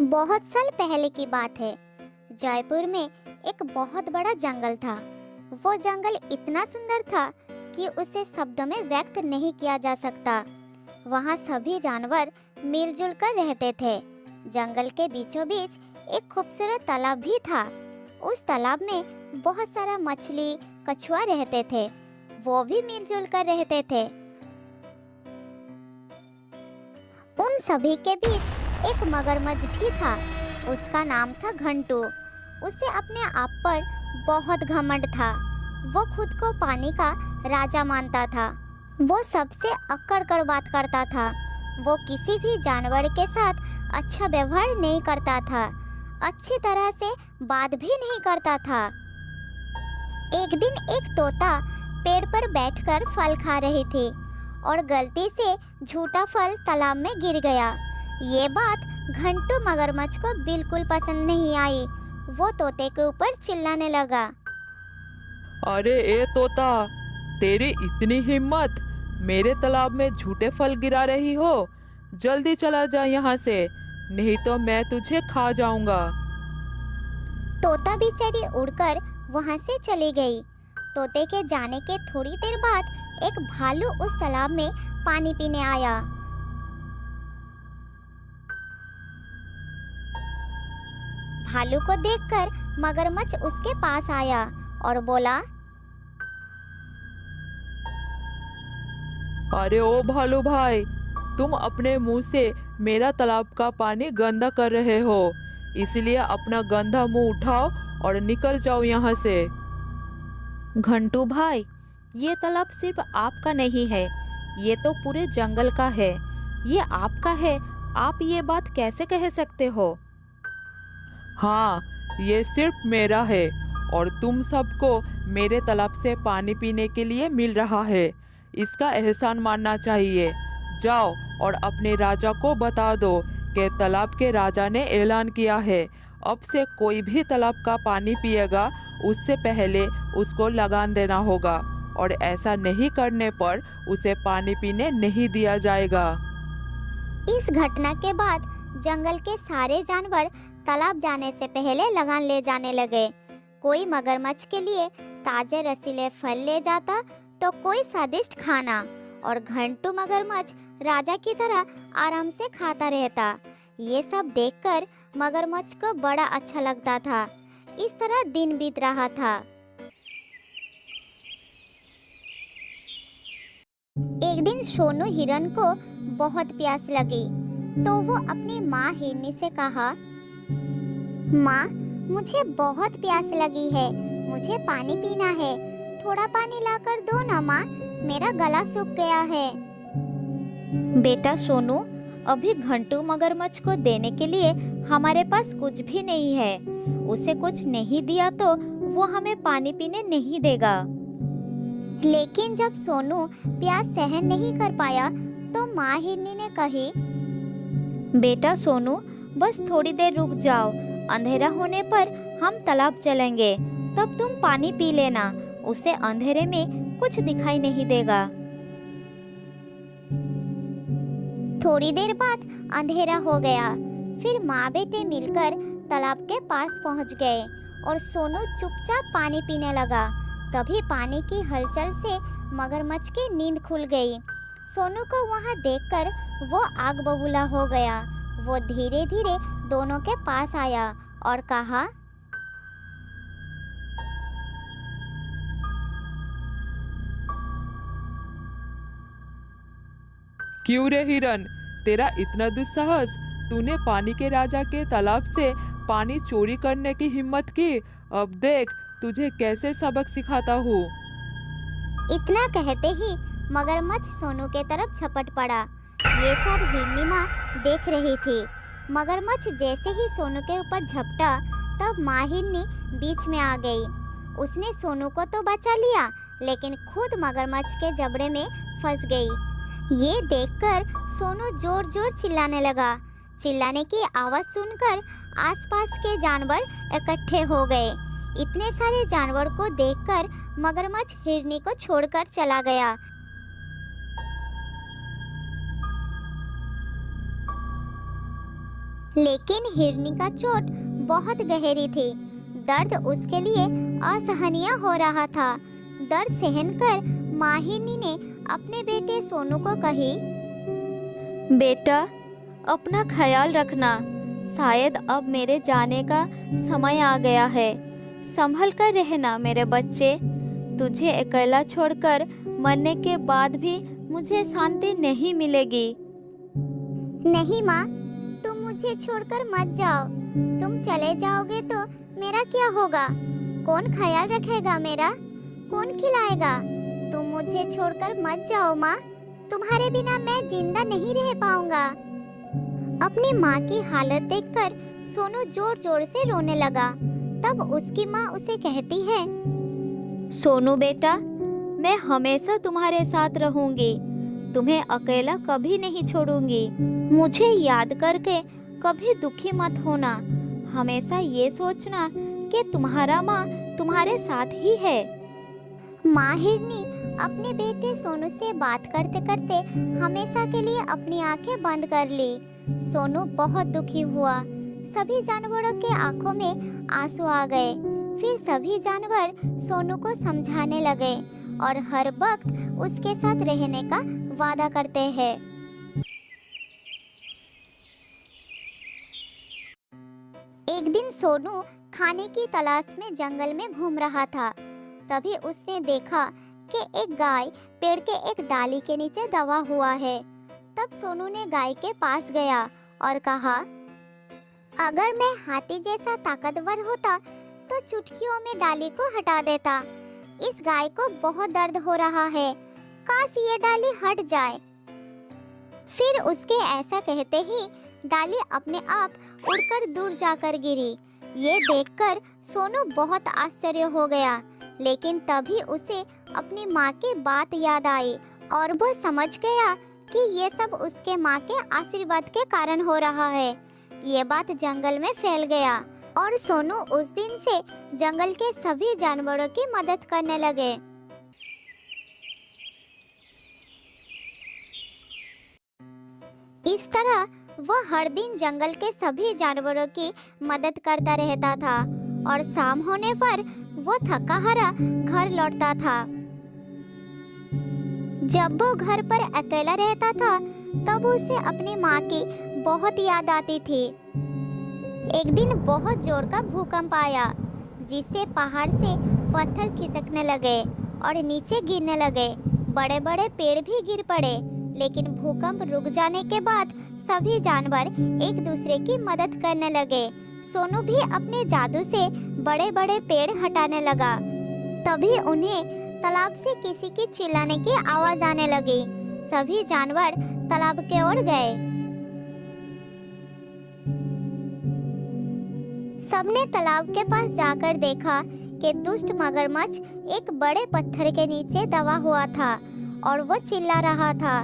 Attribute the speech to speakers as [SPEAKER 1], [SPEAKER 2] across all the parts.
[SPEAKER 1] बहुत साल पहले की बात है। जयपुर में एक बहुत बड़ा जंगल था। वो जंगल इतना सुंदर था कि उसे शब्दों में व्यक्त नहीं किया जा सकता। वहाँ सभी जानवर मिलजुल कर रहते थे। जंगल के बीचों बीच एक खूबसूरत तालाब भी था। उस तालाब में बहुत सारा मछली, कछुआ रहते थे। वो भी मिलजुल कर रहते थे। उन सभी के बीच एक मगरमच्छ भी था। उसका नाम था घंटू। उसे अपने आप पर बहुत घमंड था। वो खुद को पानी का राजा मानता था। वो सबसे अक्कड़ कर बात करता था। वो किसी भी जानवर के साथ अच्छा व्यवहार नहीं करता था। अच्छी तरह से बात भी नहीं करता था। एक दिन एक तोता पेड़ पर बैठकर फल खा रही थी और गलती से झूठा फल तालाब में गिर गया। ये बात घंटू मगरमच्छ को बिल्कुल पसंद नहीं आई। वो तोते के ऊपर चिल्लाने लगा।
[SPEAKER 2] अरे ए तोता, तेरी इतनी हिम्मत! मेरे तालाब में झूठे फल गिरा रही हो। जल्दी चला जा यहाँ से, नहीं तो मैं तुझे खा जाऊंगा।
[SPEAKER 1] तोता बेचारी उड़कर वहां से चली गई। तोते के जाने के थोड़ी देर बाद एक भालू उस तालाब में पानी पीने आया। भालू को देखकर मगरमच्छ उसके पास आया और बोला,
[SPEAKER 2] अरे ओ भालू भाई, तुम अपने मुंह से मेरा तालाब का पानी गंदा कर रहे हो। इसलिए अपना गंदा मुंह उठाओ और निकल जाओ यहाँ से।
[SPEAKER 3] घंटू भाई, ये तालाब सिर्फ आपका नहीं है, ये तो पूरे जंगल का है। ये आपका है, आप ये बात कैसे कह सकते हो?
[SPEAKER 2] हाँ, ये सिर्फ मेरा है और तुम सबको मेरे तालाब से पानी पीने के लिए मिल रहा है। इसका एहसान मानना चाहिए। जाओ और अपने राजा को बता दो कि तालाब के राजा ने ऐलान किया है, अब से कोई भी तालाब का पानी पिएगा उससे पहले उसको लगान देना होगा, और ऐसा नहीं करने पर उसे पानी पीने नहीं दिया जाएगा।
[SPEAKER 1] इस घटना के बाद जंगल के सारे जानवर तालाब जाने से पहले लगान ले जाने लगे। कोई मगरमच्छ के लिए ताजे रसीले फल ले जाता तो कोई स्वादिष्ट खाना, और घंटू मगरमच्छ राजा की तरह आराम से खाता रहता। ये सब देखकर मगरमच्छ को बड़ा अच्छा लगता था। इस तरह दिन बीत रहा था। एक दिन सोनू हिरन को बहुत प्यास लगी तो वो अपनी माँ हिरनी से कहा, माँ, मुझे बहुत प्यास लगी है, मुझे पानी पीना है। थोड़ा पानी लाकर दो ना माँ, मेरा गला सूख गया है।
[SPEAKER 3] बेटा सोनू, अभी घंटू मगरमच्छ को देने के लिए हमारे पास कुछ भी नहीं है। उसे कुछ नहीं दिया तो वो हमें पानी पीने नहीं देगा।
[SPEAKER 1] लेकिन जब सोनू प्यास सहन नहीं कर पाया तो माँ हिरनी ने कही,
[SPEAKER 3] बेटा सोनू, बस थोड़ी देर रुक जाओ। अंधेरा होने पर हम तालाब चलेंगे, तब तुम पानी पी लेना। उसे अंधेरे में कुछ दिखाई नहीं देगा।
[SPEAKER 1] थोड़ी देर बाद अंधेरा हो गया। फिर माँ बेटे मिलकर तालाब के पास पहुँच गए और सोनू चुपचाप पानी पीने लगा। तभी पानी की हलचल से मगरमच्छ की नींद खुल गई। सोनू को वहाँ देखकर वो आग बबूला हो गया। वो धीरे धीरे दोनों के पास आया और कहा,
[SPEAKER 2] क्यों रे हिरन, तेरा इतना दुस्साहस! तूने पानी के राजा के तालाब से पानी चोरी करने की हिम्मत की। अब देख तुझे कैसे सबक सिखाता हूँ।
[SPEAKER 1] इतना कहते ही मगरमच्छ सोनू के तरफ झपट पड़ा। ये सब हिरनी माँ देख रही थी। मगरमच्छ जैसे ही सोनू के ऊपर झपटा तब माँ हिरनी बीच में आ गई। उसने सोनू को तो बचा लिया, लेकिन खुद मगरमच्छ के जबड़े में फंस गई। ये देखकर सोनू जोर जोर चिल्लाने लगा। चिल्लाने की आवाज़ सुनकर आसपास के जानवर इकट्ठे हो गए। इतने सारे जानवर को देखकर मगरमच्छ हिरनी को छोड़कर चला गया। लेकिन हिरनी का चोट बहुत गहरी थी। दर्द उसके लिए असहनीय हो रहा था। दर्द सहन कर माँ हिरनी ने अपने बेटे सोनू को कही,
[SPEAKER 3] बेटा, अपना ख्याल रखना। शायद अब मेरे जाने का समय आ गया है। संभल कर रहना मेरे बच्चे। तुझे अकेला छोड़कर मरने के बाद भी मुझे शांति नहीं मिलेगी।
[SPEAKER 1] नहीं माँ, तुम मुझे छोड़कर मत जाओ। तुम चले जाओगे तो मेरा क्या होगा? कौन ख्याल रखेगा मेरा? कौन खिलाएगा? तुम मुझे छोड़कर मत जाओ माँ। तुम्हारे बिना मैं जिंदा नहीं रह पाऊंगा। अपनी माँ की हालत देखकर सोनू जोर जोर से रोने लगा। तब उसकी माँ उसे कहती है,
[SPEAKER 3] सोनू बेटा, मैं हमेशा तुम्हारे साथ रहूंगी। तुम्हें अकेला कभी नहीं छोड़ूंगी। मुझे याद करके कभी दुखी मत होना। हमेशा ये सोचना कि तुम्हारा माँ तुम्हारे साथ ही है।
[SPEAKER 1] माँ हिरनी अपने बेटे सोनू से बात करते करते हमेशा के लिए अपनी आंखें बंद कर ली। सोनू बहुत दुखी हुआ। सभी जानवरों के आंखों में आंसू आ गए। फिर सभी जानवर सोनू को समझाने लगे और हर वक्त उसके साथ रहने का वादा करते हैं। एक दिन सोनू खाने की तलाश में जंगल में घूम रहा था। तभी उसने देखा कि एक गाय पेड़ के एक डाली के नीचे दबा हुआ है। तब सोनू ने गाय के पास गया और कहा, अगर मैं हाथी जैसा ताकतवर होता तो चुटकियों में डाली को हटा देता। इस गाय को बहुत दर्द हो रहा है। काश ये डाली हट जाए। फिर उसके ऐसा कहते ही डाली अपने आप उड़कर दूर जाकर गिरी। ये देखकर सोनू बहुत आश्चर्य हो गया। लेकिन तभी उसे अपनी माँ की बात याद आई और वो समझ गया कि ये सब उसके माँ के आशीर्वाद के कारण हो रहा है। ये बात जंगल में फैल गया और सोनू उस दिन से जंगल के सभी जानवरों की मदद करने लगे। इस तरह वह हर दिन जंगल के सभी जानवरों की मदद करता रहता था और शाम होने पर वो थका हारा घर लौटता था। जब वो घर पर अकेला रहता था तब उसे अपनी माँ की बहुत याद आती थी। एक दिन बहुत जोर का भूकंप आया जिससे पहाड़ से पत्थर खिसकने लगे और नीचे गिरने लगे। बड़े बड़े पेड़ भी गिर पड़े। लेकिन भूकंप रुक जाने के बाद सभी जानवर एक दूसरे की मदद करने लगे। सोनू भी अपने जादू से बड़े बड़े पेड़ हटाने लगा। तभी उन्हें तालाब से किसी की चिल्लाने की आवाज आने लगी। सभी जानवर तालाब की ओर गए। सबने तालाब के पास जाकर देखा कि दुष्ट मगरमच्छ एक बड़े पत्थर के नीचे दबा हुआ था और वो चिल्ला रहा था।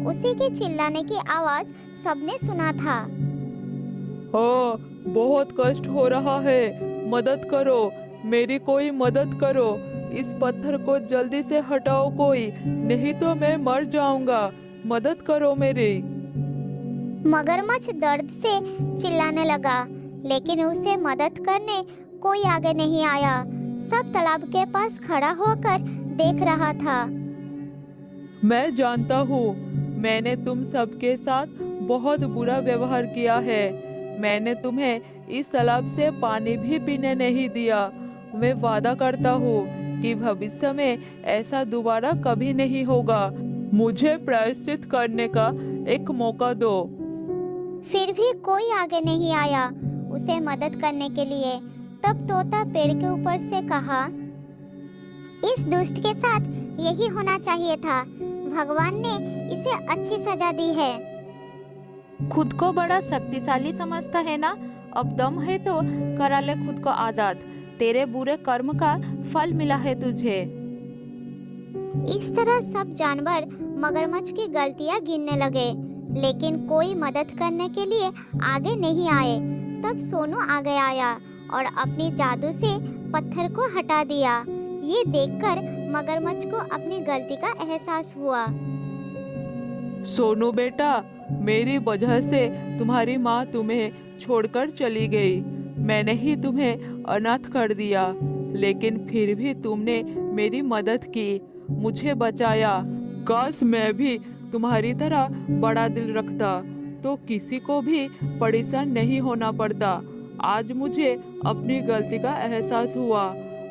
[SPEAKER 1] उसी के चिल्लाने की आवाज सबने सुना था।
[SPEAKER 2] हाँ, बहुत कष्ट हो रहा है। मदद करो, मेरी कोई मदद करो। इस पत्थर को जल्दी से हटाओ कोई, नहीं तो मैं मर जाऊंगा। मदद करो मेरी।
[SPEAKER 1] मगरमच्छ दर्द से चिल्लाने लगा, लेकिन उसे मदद करने कोई आगे नहीं आया। सब तालाब के पास खड़ा होकर देख रहा था।
[SPEAKER 2] मैं जानता हूँ, मैंने तुम सबके साथ बहुत बुरा व्यवहार किया है। मैंने तुम्हें इस तालाब से पानी भी पीने नहीं दिया। मैं वादा करता हूँ कि भविष्य में ऐसा दोबारा कभी नहीं होगा। मुझे प्रायश्चित करने का एक मौका दो।
[SPEAKER 1] फिर भी कोई आगे नहीं आया उसे मदद करने के लिए। तब तोता पेड़ के ऊपर से कहा, इस दुष्ट के साथ यही होना चाहिए था। भगवान ने इसे अच्छी सजा दी है।
[SPEAKER 3] खुद को बड़ा शक्तिशाली समझता है ना? अब दम है तो करा ले खुद को आजाद। तेरे बुरे कर्म का फल मिला है तुझे।
[SPEAKER 1] इस तरह सब जानवर मगरमच्छ की गलतियां गिनने लगे, लेकिन कोई मदद करने के लिए आगे नहीं आए। तब सोनू आगे आया और अपनी जादू से पत्थर को हटा दिया। ये देखकर मगरमच्छ को अपनी गलती का एहसास हुआ।
[SPEAKER 2] सोनू बेटा, मेरी वजह से तुम्हारी माँ तुम्हें छोड़कर चली गई। मैंने ही तुम्हें अनाथ कर दिया, लेकिन फिर भी तुमने मेरी मदद की, मुझे बचाया। काश मैं भी तुम्हारी तरह बड़ा दिल रखता तो किसी को भी परेशान नहीं होना पड़ता। आज मुझे अपनी गलती का एहसास हुआ।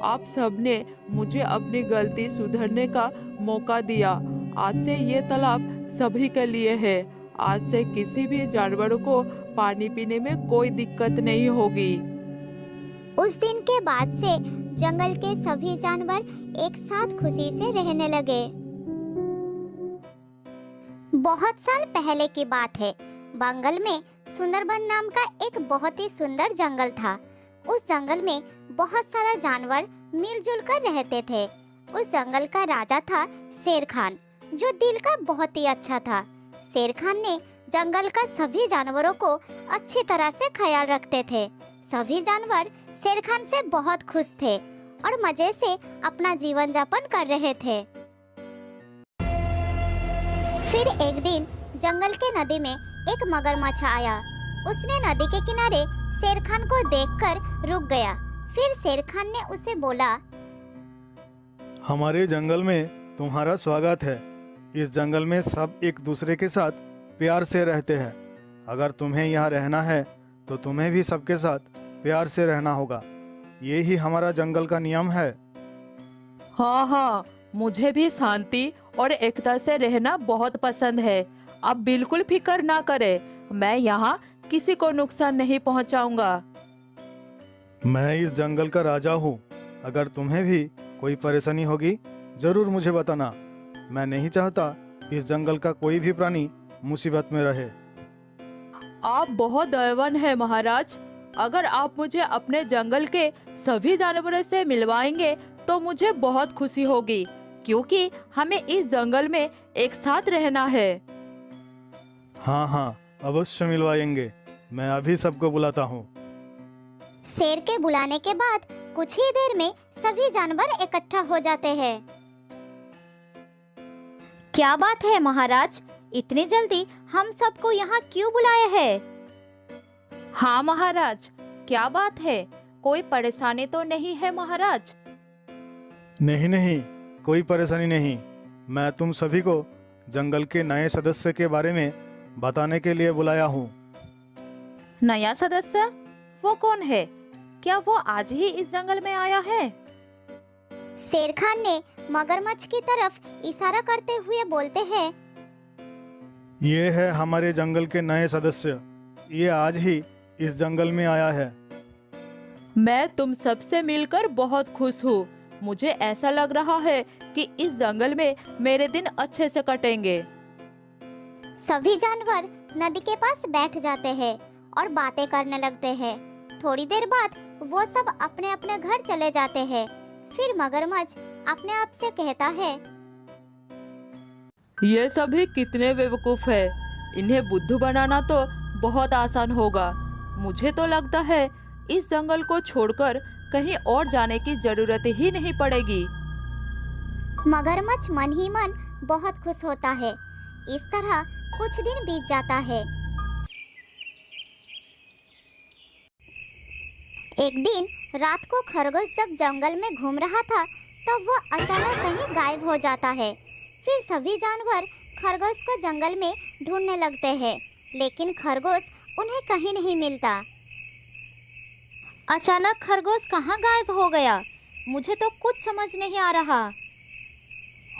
[SPEAKER 2] आप सबने मुझे अपनी गलती सुधरने का मौका दिया। आज से ये तालाब सभी के लिए है। आज से किसी भी जानवर को पानी पीने में कोई दिक्कत नहीं होगी।
[SPEAKER 1] उस दिन के बाद से जंगल के सभी जानवर एक साथ खुशी से रहने लगे। बहुत साल पहले की बात है। बंगाल में सुंदरबन नाम का एक बहुत ही सुंदर जंगल था। उस जंगल में बहुत सारा जानवर मिलजुल कर रहते थे। उस जंगल का राजा था शेर खान, जो दिल का बहुत ही अच्छा था। शेर खान ने जंगल का सभी जानवरों को अच्छी तरह से ख्याल रखते थे। सभी जानवर शेर खान से बहुत खुश थे और मजे से अपना जीवन यापन कर रहे थे। फिर एक दिन जंगल के नदी में एक मगरमच्छ आया। उसने नदी के किनारे शेर खान को देखकर रुक गया। फिर शेर खान ने उसे बोला,
[SPEAKER 4] हमारे जंगल में तुम्हारा स्वागत है। इस जंगल में सब एक दूसरे के साथ प्यार से रहते हैं। अगर तुम्हें यहाँ रहना है तो तुम्हें भी सबके साथ प्यार से रहना होगा। ये ही हमारा जंगल का नियम है।
[SPEAKER 2] हाँ, मुझे भी शांति और एकता से रहना बहुत पसंद है। अब बिल्कुल फिक्र ना करे, मैं यहाँ किसी को नुकसान नहीं पहुँचाऊंगा।
[SPEAKER 4] मैं इस जंगल का राजा हूँ। अगर तुम्हें भी कोई परेशानी होगी जरूर मुझे बताना। मैं नहीं चाहता इस जंगल का कोई भी प्राणी मुसीबत में रहे।
[SPEAKER 2] आप बहुत दयावान हैं महाराज। अगर आप मुझे अपने जंगल के सभी जानवरों से मिलवाएंगे तो मुझे बहुत खुशी होगी, क्योंकि हमें इस जंगल में एक साथ रहना है।
[SPEAKER 4] हाँ, अवश्य मिलवाएंगे। मैं अभी सबको बुलाता हूँ।
[SPEAKER 1] शेर के बुलाने के बाद कुछ ही देर में सभी जानवर इकट्ठा हो जाते हैं।
[SPEAKER 3] क्या बात है महाराज, इतनी जल्दी हम सबको यहाँ क्यों बुलाए हैं?
[SPEAKER 2] हाँ महाराज, क्या बात है? कोई परेशानी तो नहीं है महाराज?
[SPEAKER 4] नहीं, कोई परेशानी नहीं। मैं तुम सभी को जंगल के नए सदस्य के बारे में बताने के लिए बुलाया हूँ।
[SPEAKER 2] नया सदस्य? वो कौन है? क्या वो आज ही इस जंगल में आया है?
[SPEAKER 1] शेर खान ने मगरमच्छ की तरफ इशारा करते हुए बोलते हैं,
[SPEAKER 4] ये है हमारे जंगल के नए सदस्य। ये आज ही इस जंगल में आया है।
[SPEAKER 2] मैं तुम सबसे मिलकर बहुत खुश हूँ। मुझे ऐसा लग रहा है कि इस जंगल में मेरे दिन अच्छे से कटेंगे।
[SPEAKER 1] सभी जानवर नदी के पास बैठ जाते हैं और बातें करने लगते हैं। थोड़ी देर बाद वो सब अपने अपने घर चले जाते हैं। फिर मगरमच्छ अपने आप से कहता है,
[SPEAKER 2] ये सभी कितने बेवकूफ है। इन्हें बुद्धू बनाना तो बहुत आसान होगा। मुझे तो लगता है इस जंगल को छोड़कर कहीं और जाने की जरूरत ही नहीं पड़ेगी।
[SPEAKER 1] मगरमच्छ मन ही मन बहुत खुश होता है। इस तरह कुछ दिन बीत जाता है। एक दिन रात को खरगोश जब जंगल में घूम रहा था तब वो अचानक कहीं गायब हो जाता है। फिर सभी जानवर खरगोश को जंगल में ढूंढने लगते हैं, लेकिन खरगोश उन्हें कहीं नहीं मिलता।
[SPEAKER 3] अचानक खरगोश कहाँ गायब हो गया? मुझे तो कुछ समझ नहीं आ रहा।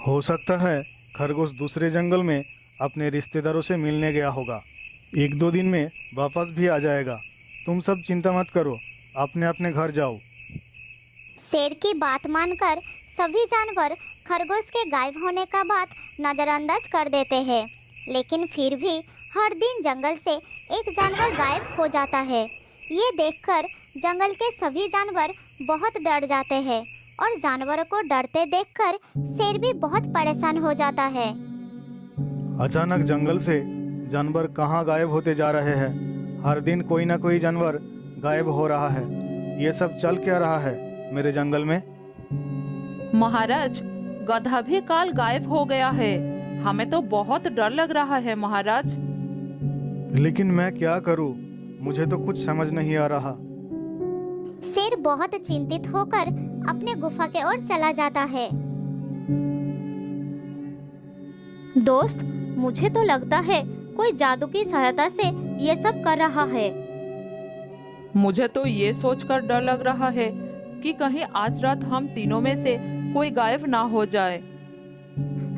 [SPEAKER 4] हो सकता है खरगोश दूसरे जंगल में अपने रिश्तेदारों से मिलने गया होगा। 1-2 दिन में वापस भी आ जाएगा। तुम सब चिंता मत करो, अपने अपने घर जाओ।
[SPEAKER 1] शेर की बात मानकर सभी जानवर खरगोश के गायब होने का बात नजरअंदाज कर देते हैं, लेकिन फिर भी हर दिन जंगल से एक जानवर गायब हो जाता है। ये देखकर जंगल के सभी जानवर बहुत डर जाते हैं और जानवरों को डरते देखकर शेर भी बहुत परेशान हो जाता है।
[SPEAKER 4] अचानक जंगल से जानवर कहाँ गायब होते जा रहे हैं? हर दिन कोई ना कोई जानवर गायब हो रहा है। ये सब चल क्या रहा है मेरे जंगल में?
[SPEAKER 2] महाराज, गधा भी काल गायब हो गया है। हमें तो बहुत डर लग रहा है महाराज।
[SPEAKER 4] लेकिन मैं क्या करूं? मुझे तो कुछ समझ नहीं आ रहा।
[SPEAKER 1] शेर बहुत चिंतित होकर अपने गुफा के ओर चला जाता है।
[SPEAKER 3] दोस्त, मुझे तो लगता है कोई जादू की सहायता से ये सब कर रहा है।
[SPEAKER 2] मुझे तो ये सोचकर डर लग रहा है कि कहीं आज रात हम तीनों में से कोई गायब ना हो जाए।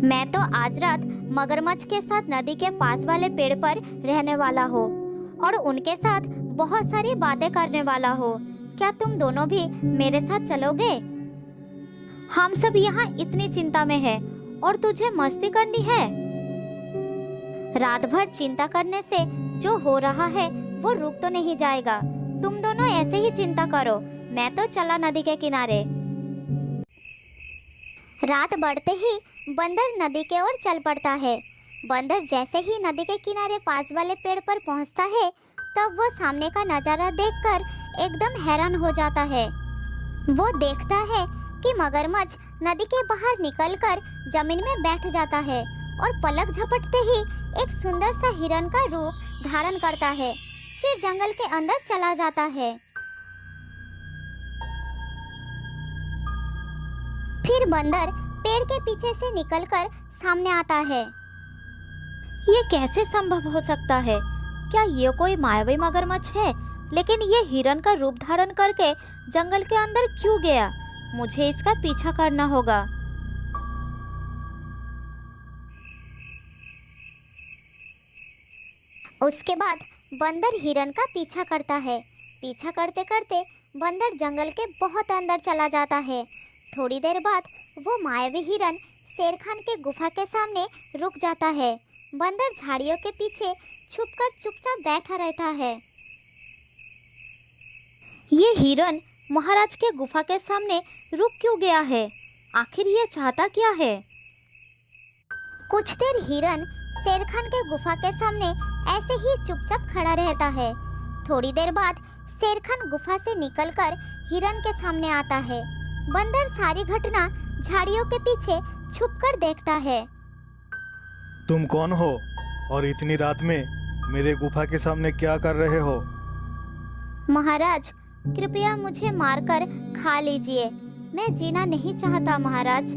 [SPEAKER 1] मैं तो आज रात मगरमच्छ के साथ नदी के पास वाले पेड़ पर रहने वाला हो और उनके साथ बहुत सारी बातें करने वाला हो। क्या तुम दोनों भी मेरे साथ चलोगे?
[SPEAKER 3] हम सब यहाँ इतनी चिंता में है और तुझे मस्ती करनी है।
[SPEAKER 1] रात भर चिंता करने से जो हो रहा है वो रुक तो नहीं जाएगा। तुम दोनों ऐसे ही चिंता करो, मैं तो चला नदी के किनारे। रात बढ़ते ही बंदर नदी के ओर चल पड़ता है। बंदर जैसे ही नदी के किनारे पास वाले पेड़ पर पहुंचता है, तब वो सामने का नज़ारा देखकर एकदम हैरान हो जाता है। वो देखता है कि मगरमच्छ नदी के बाहर निकलकर जमीन में बैठ जाता है और पलक झपटते ही एक सुंदर सा हिरन का रूप धारण करता है, फिर जंगल के अंदर चला जाता है। फिर बंदर पेड़ के पीछे से निकलकर सामने आता है।
[SPEAKER 3] ये कैसे संभव हो सकता है? क्या ये कोई मायावी मगरमच्छ है? लेकिन ये हिरन का रूप धारण करके जंगल के अंदर क्यों गया? मुझे इसका पीछा करना होगा।
[SPEAKER 1] उसके बाद बंदर हिरन का पीछा करता है। पीछा करते करते बंदर जंगल के बहुत अंदर चला जाता है। थोड़ी देर बाद वो मायावी हिरन शेर खान के गुफा के सामने रुक जाता है। बंदर झाड़ियों के पीछे छुपकर चुपचाप बैठा रहता है।
[SPEAKER 3] ये हिरन महाराज के गुफा के सामने रुक क्यों गया है? आखिर ये चाहता क्या है?
[SPEAKER 1] कुछ देर हिरन शेर खान के गुफा के सामने ऐसे ही चुपचाप खड़ा रहता है। थोड़ी देर बाद शेर खान गुफा से निकलकर हिरन के सामने आता है। बंदर सारी घटना झाड़ियों के पीछे छुपकर देखता है।
[SPEAKER 4] तुम कौन हो और इतनी रात में मेरे गुफा के सामने क्या कर रहे हो?
[SPEAKER 1] महाराज, कृपया मुझे मारकर खा लीजिए। मैं जीना नहीं चाहता महाराज।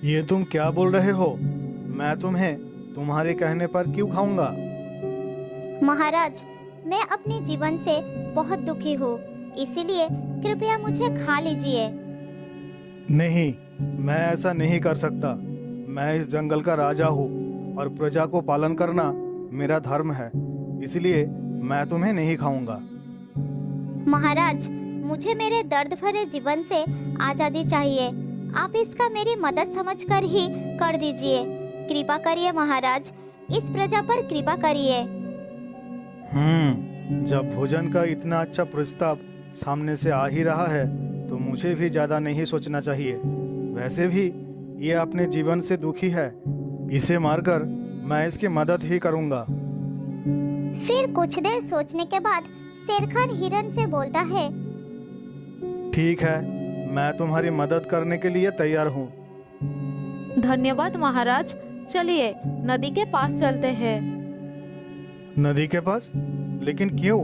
[SPEAKER 4] ये तुम क्या बोल रहे हो? मैं तुम्हें तुम्हारे कहने पर क्यों खाऊंगा?
[SPEAKER 1] महाराज, मैं अपने जीवन से बहुत दुखी हूँ, इसीलिए कृपया मुझे खा लीजिए।
[SPEAKER 4] नहीं, मैं ऐसा नहीं कर सकता। मैं इस जंगल का राजा हूँ और प्रजा को पालन करना मेरा धर्म है, इसलिए मैं तुम्हें नहीं खाऊंगा।
[SPEAKER 1] महाराज, मुझे मेरे दर्द भरे जीवन से आज़ादी चाहिए। आप इसका मेरी मदद समझकर ही कर दीजिए। कृपा करिए महाराज, इस प्रजा पर कृपा करिए।
[SPEAKER 4] जब भोजन का इतना अच्छा प्रस्ताव सामने से आ ही रहा है तो मुझे भी ज़्यादा नहीं सोचना चाहिए। वैसे भी ये अपने जीवन से दुखी है, इसे मारकर मैं इसकी मदद ही करूँगा।
[SPEAKER 1] फिर कुछ देर सोचने के बाद शेर खान हिरन से बोलता है,
[SPEAKER 4] ठीक है, मैं तुम्हारी मदद करने के लिए तैयार हूँ।
[SPEAKER 3] धन्यवाद महाराज। चलिए नदी के पास चलते हैं।
[SPEAKER 4] नदी के पास? लेकिन क्यों?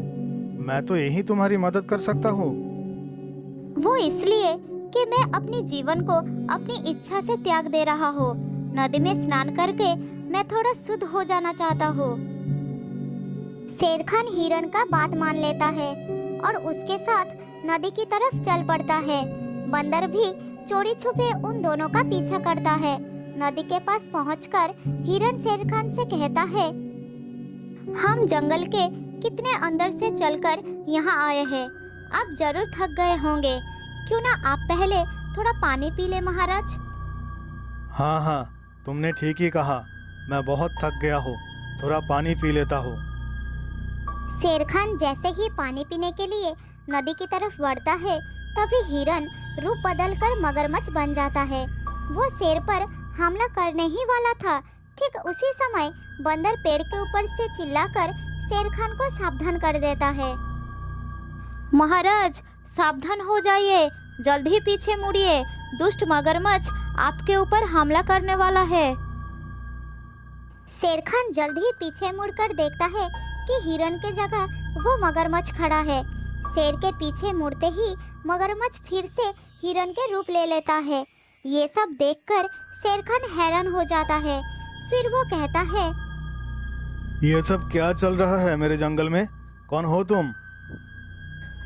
[SPEAKER 4] मैं तो यही तुम्हारी मदद कर सकता हूँ।
[SPEAKER 1] वो इसलिए कि मैं अपने जीवन को अपनी इच्छा से त्याग दे रहा हूँ। नदी में स्नान करके मैं थोड़ा शुद्ध हो जाना चाहता हूँ। शेर खान हिरन का बात मान लेता है और उसके साथ नदी की तरफ चल पड़ता है। बंदर भी चोरी छुपे उन दोनों का पीछा करता है। नदी के पास पहुंचकर हिरन शेर खान से कहता है, हम जंगल के कितने अंदर से चलकर यहाँ आए हैं। आप जरूर थक गए होंगे, क्यों ना आप पहले थोड़ा पानी पी ले महाराज।
[SPEAKER 4] हाँ, तुमने ठीक ही कहा। मैं बहुत थक गया हूँ, थोड़ा पानी पी लेता हूँ।
[SPEAKER 1] शेर खान जैसे ही पानी पीने के लिए नदी की तरफ बढ़ता है, तभी हिरन रूप बदलकर मगरमच्छ बन जाता है। वो शेर पर हमला करने ही वाला था। ठीक उसी समय बंदर पेड़ के ऊपर से चिल्लाकर शेर खान को सावधान कर देता है।
[SPEAKER 3] महाराज, सावधान हो जाइए, जल्द ही पीछे मुड़िए। दुष्ट मगरमच्छ आपके ऊपर हमला करने वाला है।
[SPEAKER 1] शेर खान जल्द ही पीछे मुड़कर देखता है कि हिरन के जगह वो मगरमच्छ खड़ा है। शेर के पीछे मुड़ते ही मगरमच्छ फिर से हिरन के रूप ले लेता है। ये सब देखकर शेर खान हैरान हो जाता है। फिर वो कहता है,
[SPEAKER 4] ये सब क्या चल रहा है मेरे जंगल में? कौन हो तुम?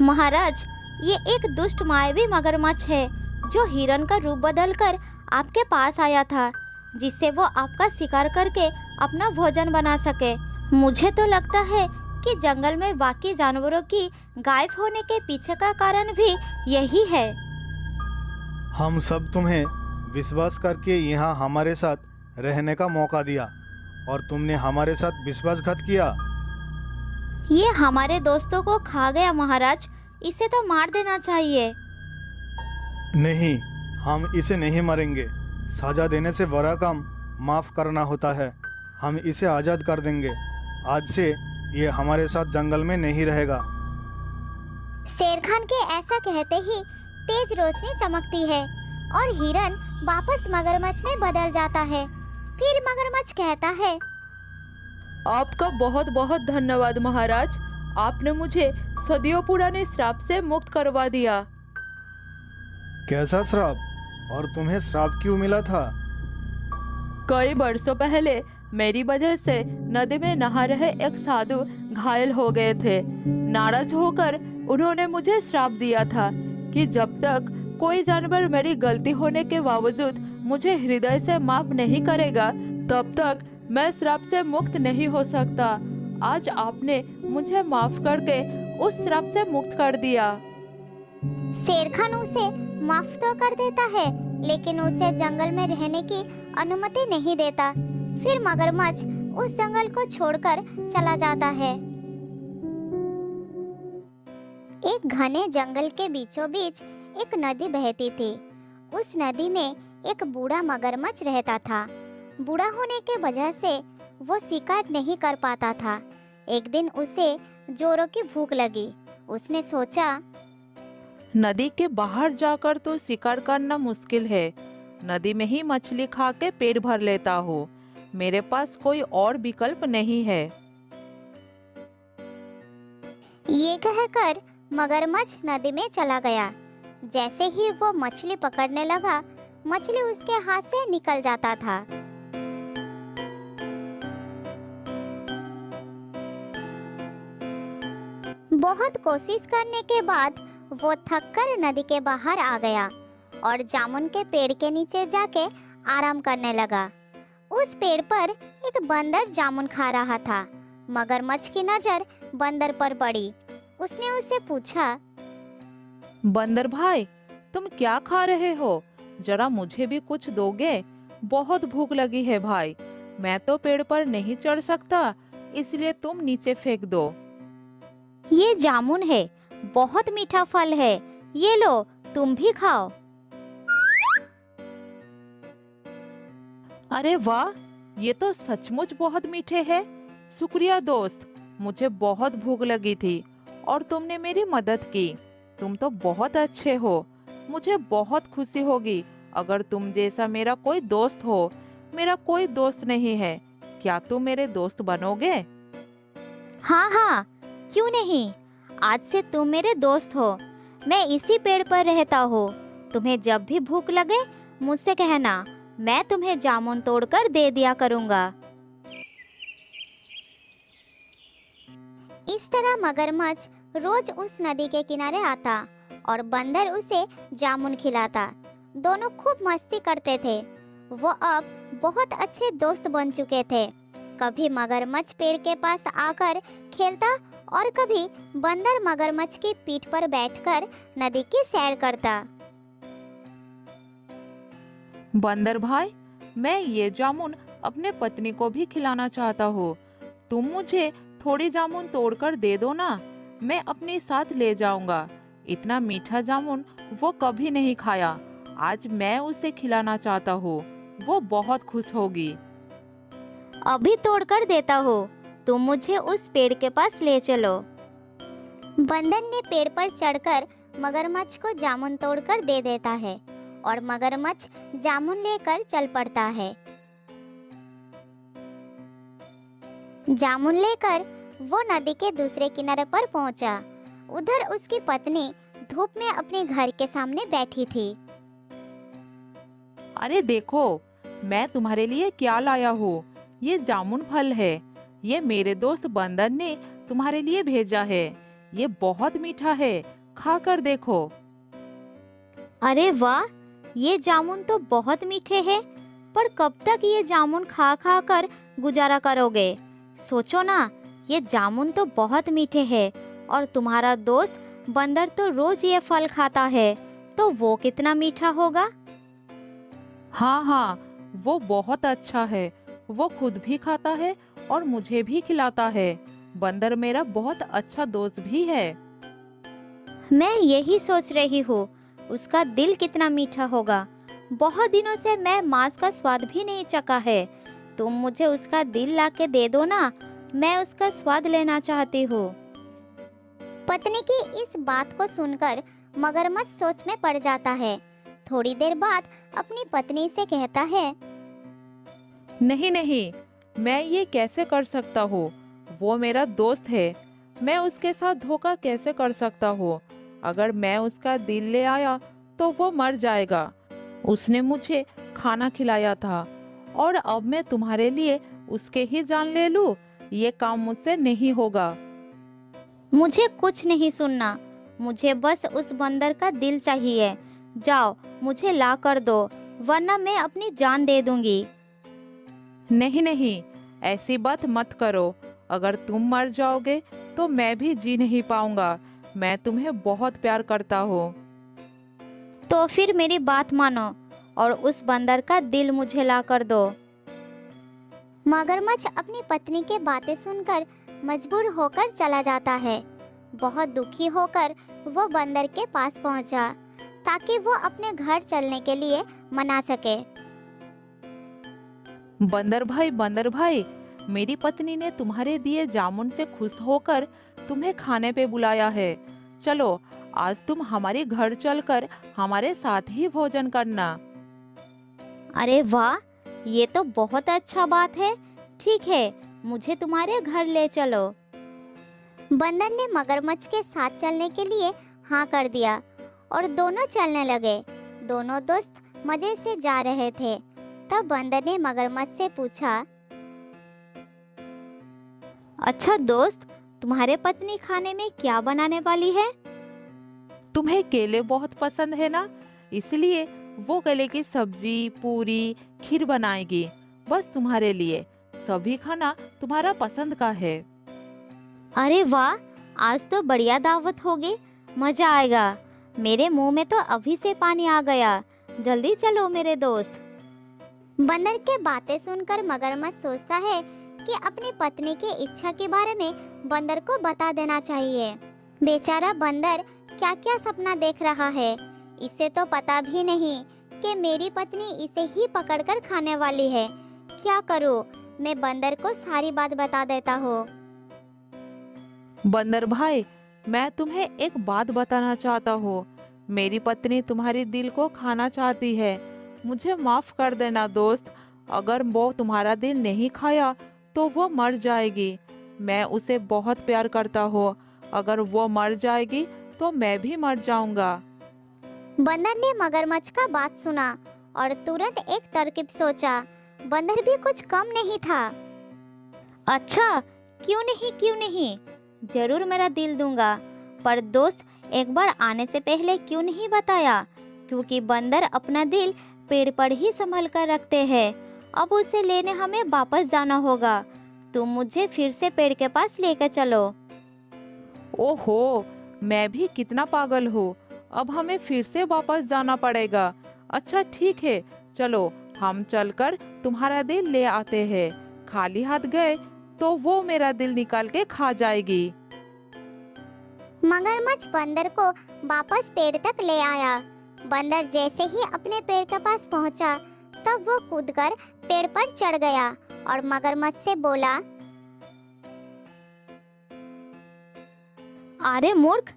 [SPEAKER 3] महाराज, ये एक दुष्ट मायावी मगरमच्छ है जो हिरन का रूप बदलकर आपके पास आया था, जिससे वो आपका शिकार करके अपना भोजन बना सके। मुझे तो लगता है कि जंगल में बाकी जानवरों की गायब होने के पीछे का कारण भी यही है।
[SPEAKER 4] हम सब तुम्हें विश्वास करके यहाँ हमारे साथ रहने का मौका दिया और तुमने हमारे साथ विश्वासघात किया।
[SPEAKER 3] ये हमारे दोस्तों को खा गया महाराज, इसे तो मार देना चाहिए।
[SPEAKER 4] नहीं, हम इसे नहीं मारेंगे। सजा देने से बड़ा काम माफ करना होता है। हम इसे आज़ाद कर देंगे। आज से ये हमारे साथ जंगल में नहीं रहेगा।
[SPEAKER 1] शेर खान के ऐसा कहते ही तेज रोशनी चमकती है और हिरन वापस मगरमच्छ में बदल जाता है। फिर मगरमच्छ कहता है,
[SPEAKER 2] आपका बहुत बहुत धन्यवाद महाराज। आपने मुझे सदियों पुराने श्राप से मुक्त करवा दिया।
[SPEAKER 4] कैसा श्राप? और तुम्हें श्राप क्यों मिला था?
[SPEAKER 2] कई वर्षों पहले मेरी वजह से नदी में नहा रहे एक साधु घायल हो गए थे। नाराज होकर उन्होंने मुझे श्राप दिया था कि जब तक कोई जानवर मेरी गलती होने के बावजूद मुझे हृदय से माफ नहीं करेगा, तब तक मैं श्राप से मुक्त नहीं हो सकता। आज आपने मुझे माफ करके उस श्राप से मुक्त कर दिया।
[SPEAKER 1] शेर खान उसे माफ तो कर देता है, लेकिन उसे जंगल में रहने की अनुमति नहीं देता। फिर मगरमच्छ उस जंगल को छोड़कर चला जाता है। एक घने जंगल के बीचों बीच एक नदी बहती थी। उस नदी में एक बूढ़ा मगरमच्छ रहता था। बूढ़ा होने के वजह से वो शिकार नहीं कर पाता था। एक दिन उसे जोरों की भूख लगी। उसने सोचा,
[SPEAKER 2] नदी के बाहर जाकर तो शिकार करना मुश्किल है। नदी में ही मछली खा के पेट भर लेता हूँ। मेरे पास कोई और विकल्प नहीं है।
[SPEAKER 1] ये कहकर मगरमच्छ नदी में चला गया। जैसे ही वो मछली पकड़ने लगा, मछली उसके हाथ से निकल जाता था। बहुत कोशिश करने के बाद वो थककर नदी के बाहर आ गया और जामुन के पेड़ के नीचे जाके आराम करने लगा। उस पेड़ पर एक बंदर जामुन खा रहा था। मगरमच्छ की नजर बंदर पर पड़ी। उसने उससे पूछा,
[SPEAKER 2] बंदर भाई, तुम क्या खा रहे हो? जरा मुझे भी कुछ दोगे? बहुत भूख लगी है भाई। मैं तो पेड़ पर नहीं चढ़ सकता, इसलिए तुम नीचे फेंक दो।
[SPEAKER 3] ये जामुन है, बहुत मीठा फल है। ये लो, तुम भी खाओ।
[SPEAKER 2] अरे वाह, ये तो सचमुच बहुत मीठे हैं। शुक्रिया दोस्त, मुझे बहुत भूख लगी थी और तुमने मेरी मदद की। तुम तो बहुत अच्छे हो। मुझे बहुत खुशी होगी अगर तुम जैसा मेरा कोई दोस्त हो। मेरा कोई दोस्त नहीं है, क्या तुम मेरे दोस्त बनोगे?
[SPEAKER 3] हाँ हाँ, क्यों नहीं। आज से तुम मेरे दोस्त हो। मैं इसी पेड़ पर रहता हूँ। तुम्हें जब भी भूख लगे मुझसे कहना, मैं तुम्हें जामुन तोड़कर दे दिया करूँगा।
[SPEAKER 1] इस तरह मगरमच्छ रोज उस नदी के किनारे आता और बंदर उसे जामुन खिलाता। दोनों खूब मस्ती करते थे। वो अब बहुत अच्छे दोस्त बन चुके थे। कभी मगरमच्छ पेड़ के पास आकर खेलता और कभी बंदर मगरमच्छ की पीठ पर बैठकर नदी की सैर करता।
[SPEAKER 2] बंदर भाई, मैं ये जामुन अपने पत्नी को भी खिलाना चाहता हूँ। तुम मुझे थोड़ी जामुन तोड़कर दे दो ना, मैं अपने साथ ले जाऊंगा। इतना मीठा जामुन वो कभी नहीं खाया। आज मैं उसे खिलाना चाहता हूँ, वो बहुत खुश होगी।
[SPEAKER 3] अभी तोड़कर देता हूँ, तुम मुझे उस पेड़ के पास ले चलो।
[SPEAKER 1] बंदर ने पेड़ पर चढ़कर मगरमच्छ को जामुन तोड़कर दे देता है और मगरमच्छ जामुन लेकर चल पड़ता है। जामुन लेकर वो नदी के दूसरे किनारे पर पहुंचा। उधर उसकी पत्नी धूप में अपने घर के सामने बैठी थी।
[SPEAKER 2] अरे देखो, मैं तुम्हारे लिए क्या लाया हूँ। ये जामुन फल है। ये मेरे दोस्त बंदर ने तुम्हारे लिए भेजा है। ये बहुत मीठा है, खा कर देखो।
[SPEAKER 3] अरे वाह, ये जामुन तो बहुत मीठे हैं, पर कब तक ये जामुन खा खा कर गुजारा करोगे? सोचो ना, ये जामुन तो बहुत मीठे हैं और तुम्हारा दोस्त बंदर तो रोज ये फल खाता है, तो वो कितना मीठा होगा।
[SPEAKER 2] हाँ हाँ, वो बहुत अच्छा है। वो खुद भी खाता है और मुझे भी खिलाता है। बंदर मेरा बहुत अच्छा दोस्त भी है।
[SPEAKER 3] मैं यही सोच रही हूँ, उसका दिल कितना मीठा होगा। बहुत दिनों से मैं मांस का स्वाद भी नहीं चखा है। तुम मुझे उसका दिल ला के दे दो ना, मैं उसका स्वाद लेना चाहती हूँ।
[SPEAKER 1] पत्नी की इस बात को सुनकर मगरमच्छ सोच में पड़ जाता है। थोड़ी देर बाद अपनी पत्नी से कहता है,
[SPEAKER 2] नहीं नहीं, मैं ये कैसे कर सकता हूँ। वो मेरा दोस्त है। मैं उसके साथ धोखा कैसे कर सकता हूँ। अगर मैं उसका दिल ले आया तो वो मर जाएगा। उसने मुझे खाना खिलाया था और अब मैं तुम्हारे लिए उसके ही जान ले लूँ। ये काम मुझसे नहीं होगा।
[SPEAKER 3] मुझे कुछ नहीं सुनना, मुझे बस उस बंदर का दिल चाहिए। जाओ, मुझे ला कर दो, वरना मैं अपनी जान दे दूंगी।
[SPEAKER 2] नहीं नहीं, ऐसी बात मत करो। अगर तुम मर जाओगे तो मैं भी जी नहीं पाऊंगा। मैं तुम्हें बहुत प्यार करता हूँ।
[SPEAKER 3] तो फिर मेरी बात मानो और उस बंदर का दिल मुझे ला कर दो।
[SPEAKER 1] मगरमच्छ अपनी पत्नी के बातें सुनकर मजबूर होकर चला जाता है। बहुत दुखी होकर वो बंदर के पास पहुंचा ताकि वो अपने घर चलने के लिए मना सके।
[SPEAKER 2] बंदर भाई, मेरी पत्नी ने तुम्हारे दिए जामुन से खुश होकर तुम्हें खाने पे बुलाया है। चलो, आज तुम हमारे घर चलकर हमारे साथ ही भोजन करना।
[SPEAKER 3] अरे वाह, ये तो बहुत अच्छा बात है। ठीक है, मुझे तुम्हारे घर ले चलो।
[SPEAKER 1] बंदर ने मगरमच्छ के साथ चलने के लिए हाँ कर दिया और दोनों चलने लगे। दोनों दोस्त मजे से जा रहे थे। तब बंदर ने मगरमच्छ से पूछा,
[SPEAKER 3] अच्छा दोस्त, तुम्हारे पत्नी खाने में क्या बनाने वाली है?
[SPEAKER 2] तुम्हें केले बहुत पसंद है ना, इसलिए वो केले की सब्जी, पूरी, खीर बनाएगी। बस तुम्हारे लिए। सभी खाना तुम्हारा पसंद का है।
[SPEAKER 3] अरे वाह, आज तो बढ़िया दावत होगी, मजा आएगा। मेरे मुंह में तो अभी से पानी आ गया। जल्दी चलो मेरे दोस्त।
[SPEAKER 1] बंदर के बातें सुनकर मगरमच्छ सोचता है कि अपनी पत्नी की इच्छा के बारे में बंदर को बता देना चाहिए। बेचारा बंदर क्या क्या सपना देख रहा है। इसे तो पता भी नहीं कि मेरी पत्नी इसे ही पकड़कर खाने वाली है। क्या करूं? मैं बंदर को सारी बात बता देता हूँ।
[SPEAKER 2] बंदर भाई, मैं तुम्हें एक बात बताना चाहता हूँ। मेरी पत्नी तुम्हारे दिल को खाना चाहती है। मुझे माफ कर देना दोस्त। अगर वो तुम्हारा दिल नहीं खाया तो वो मर जाएगी। मैं उसे बहुत प्यार करता हूँ। अगर वो मर जाएगी तो मैं भी मर जाऊंगा।
[SPEAKER 1] बंदर ने मगरमच्छ का बात सुना और तुरंत एक तरकीब सोचा। बंदर भी कुछ कम नहीं था।
[SPEAKER 3] अच्छा, क्यों नहीं, जरूर मेरा दिल दूंगा। पर दोस्त, एक बार आने से पहले क्यों नहीं बताया? क्योंकि बंदर अपना दिल पेड़ पर ही संभल कर रखते हैं। अब उसे लेने हमें वापस जाना होगा। तुम मुझे फिर से पेड़ के पास लेकर चलो।
[SPEAKER 2] ओहो, मैं भी कितना पागल हूँ। अब हमें फिर से वापस जाना पड़ेगा। अच्छा ठीक है, चलो हम चलकर तुम्हारा दिल ले आते हैं। खाली हाथ गए तो वो मेरा दिल निकाल के खा जाएगी।
[SPEAKER 1] मगरमच्छ बंदर को वापस पेड़ तक ले आया। बंदर जैसे ही अपने पेड़ के पास पहुंचा, तब वो कूदकर पेड़ पर चढ़ गया और मगरमच्छ से बोला,
[SPEAKER 3] अरे मूर्ख,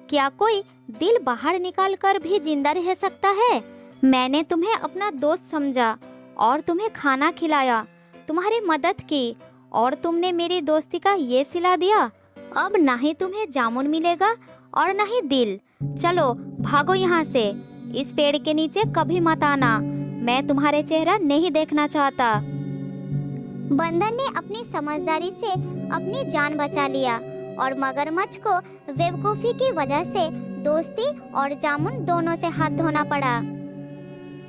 [SPEAKER 3] क्या कोई दिल बाहर निकाल कर भी जिंदा रह सकता है? मैंने तुम्हें अपना दोस्त समझा और तुम्हें खाना खिलाया, तुम्हारी मदद की और तुमने मेरी दोस्ती का ये सिला दिया। अब ना ही तुम्हें जामुन मिलेगा और ना ही दिल। चलो भागो यहाँ से, इस पेड़ के नीचे कभी मत आना, मैं तुम्हारे चेहरा नहीं देखना चाहता।
[SPEAKER 1] बंदर ने अपनी समझदारी से अपनी जान बचा लिया और मगरमच्छ को बेवकूफ़ी की वजह से दोस्ती और जामुन दोनों से हाथ धोना पड़ा।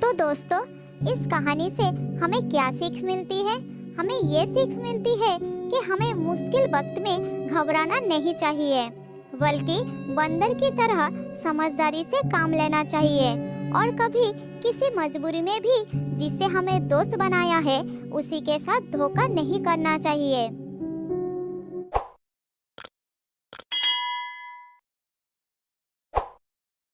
[SPEAKER 1] तो दोस्तों, इस कहानी से हमें क्या सीख मिलती है? हमें ये सीख मिलती है कि हमें मुश्किल वक्त में घबराना नहीं चाहिए, बल्कि बंदर की तरह समझदारी से काम लेना चाहिए और कभी किसी मजबूरी में भी जिससे हमें दोस्त बनाया है उसी के साथ धोखा नहीं करना चाहिए।